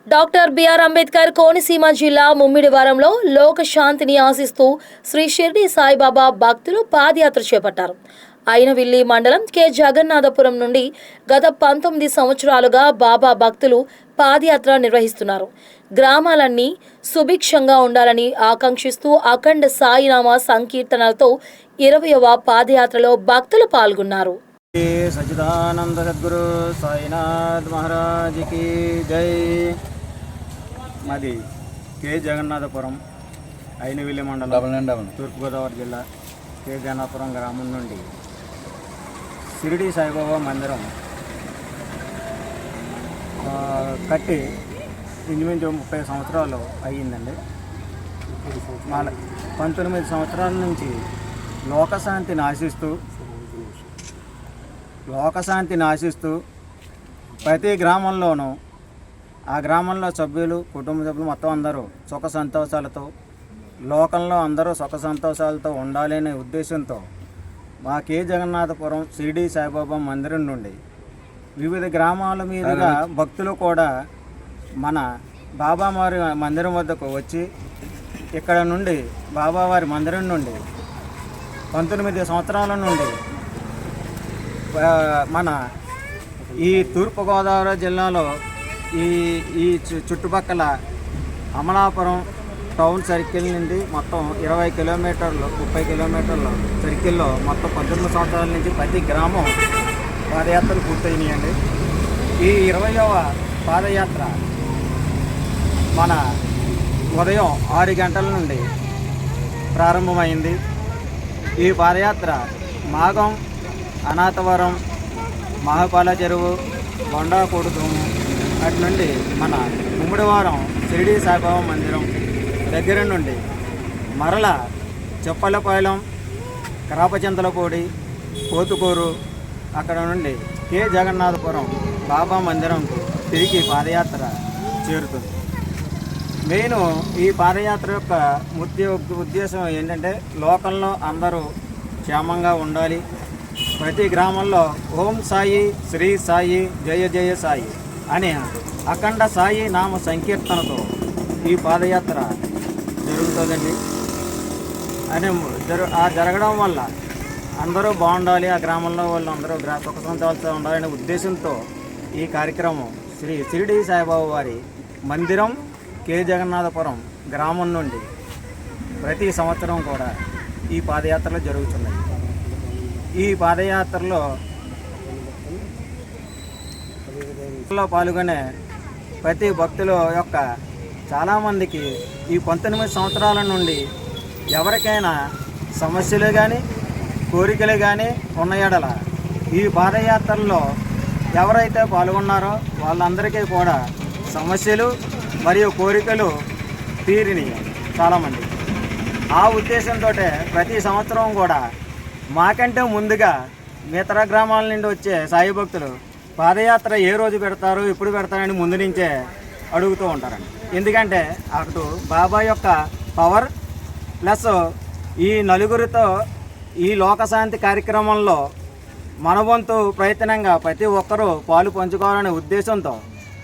Doctor BR Ambedkar Konaseema జిల్లా ముమ్మిడివారంలో లోక శాంతిని ఆశిస్తూ శ్రీ షిర్డీ సాయిబాబా భక్తులు పాదయాత్ర చేపట్టారు. అయినవిల్లి మండలం కె జగన్నాథపురం నుండి గత 19 సంవత్సరాలుగా బాబా భక్తులు పాదయాత్ర నిర్వహిస్తున్నారు. గ్రామాలన్నీ సుభిక్షంగా ఉండాలని ఆకాంక్షిస్తూ అఖండ సాయినామ సంకీర్తనలతో 20వ పాదయాత్రలో భక్తులు పాల్గొన్నారు. సచిదానంద సద్గురు సాయినాథ్ మహారాజ్కి జై. మాది కె జగన్నాథపురం, అయినవిల్లి మండలం, తూర్పుగోదావరి జిల్లా, కె జగన్నాథపురం గ్రామం నుండి షిరిడి సాయిబాబా మందిరం కట్టి ఇంచుమించు 30 సంవత్సరాలు అయ్యిందండి. 19 సంవత్సరాల నుంచి లోకశాంతిని ఆశిస్తూ ప్రతి గ్రామంలోనూ ఆ గ్రామంలో సభ్యులు, కుటుంబ సభ్యులు మొత్తం అందరూ సుఖ సంతోషాలతో, లోకంలో అందరూ సుఖ సంతోషాలతో ఉండాలనే ఉద్దేశంతో మా కె జగన్నాథపురం షిరిడి సాయిబాబా మందిరం నుండి వివిధ గ్రామాల మీదుగా భక్తులు కూడా మన బాబావారి మందిరం వద్దకు వచ్చి ఇక్కడ నుండి బాబావారి మందిరం నుండి 19 సంవత్సరాల నుండి మన ఈ తూర్పుగోదావరి జిల్లాలో ఈ చుట్టుపక్కల అమలాపురం టౌన్ సర్కిల్ నుండి మొత్తం 20 కిలోమీటర్లు 30 కిలోమీటర్ల సర్కిల్లో మొత్తం 19 సంవత్సరాల నుంచి ప్రతి గ్రామం పాదయాత్రలు పూర్తయినాయండి. ఈ 20వ పాదయాత్ర మన ఉదయం 6 గంటల నుండి ప్రారంభమైంది. ఈ పాదయాత్ర మాగం, అనాథవరం, మహాపాల చెరువు, బొండాకొడుకు అటు నుండి మన ముమ్మిడివారం షిరిడి సాయిబాబా మందిరం దగ్గర నుండి మరల చెప్పలపాలెం, క్రాపచింతలపూడి, కోతుకూరు, అక్కడ నుండి కె జగన్నాథపురం బాబా మందిరంకు తిరిగి పాదయాత్ర చేరుతుంది. మెయిన్ ఈ పాదయాత్ర యొక్క ఉద్దేశం ఏంటంటే లోకంలో అందరూ క్షేమంగా ఉండాలి. ప్రతి గ్రామంలో ఓం సాయి, శ్రీ సాయి, జయ జయ సాయి అనే అఖండ సాయి నామ సంకీర్తనతో ఈ పాదయాత్ర జరుగుతుందండి. జరగడం వల్ల అందరూ బాగుండాలి, ఆ గ్రామంలో వాళ్ళు అందరూ సుఖ సంతోషాలతో ఉండాలనే ఉద్దేశంతో ఈ కార్యక్రమం శ్రీ షిరిడి సాయిబాబా వారి మందిరం కె జగన్నాథపురం గ్రామం నుండి ప్రతి సంవత్సరం కూడా ఈ పాదయాత్రలు జరుగుతున్నాయి. ఈ పాదయాత్రలో పాల్గొనే ప్రతి భక్తుల యొక్క చాలామందికి ఈ 19 సంవత్సరాల నుండి ఎవరికైనా సమస్యలు కానీ కోరికలు కానీ ఉన్న యెడల ఈ పాదయాత్రలో ఎవరైతే పాల్గొన్నారో వాళ్ళందరికీ కూడా సమస్యలు మరియు కోరికలు తీరినాయి చాలామంది. ఆ ఉద్దేశంతో ప్రతి సంవత్సరం కూడా మాకంటే ముందుగా ఇతర గ్రామాల నుండి వచ్చే సాయి భక్తులు పాదయాత్ర ఏ రోజు పెడతారు, ఎప్పుడు పెడతారని ముందు నుంచే అడుగుతూ ఉంటారండి. ఎందుకంటే అటు బాబా యొక్క పవర్ ప్లస్ ఈ నలుగురితో ఈ లోకశాంతి కార్యక్రమంలో మన వంతు ప్రయత్నంగా ప్రతి ఒక్కరూ పాలు పంచుకోవాలనే ఉద్దేశంతో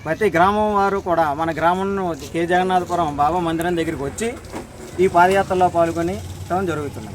ప్రతి గ్రామం వారు కూడా మన గ్రామం కె జగన్నాథపురం బాబా మందిరం దగ్గరికి వచ్చి ఈ పాదయాత్రలో పాల్గొనడం జరుగుతుంది.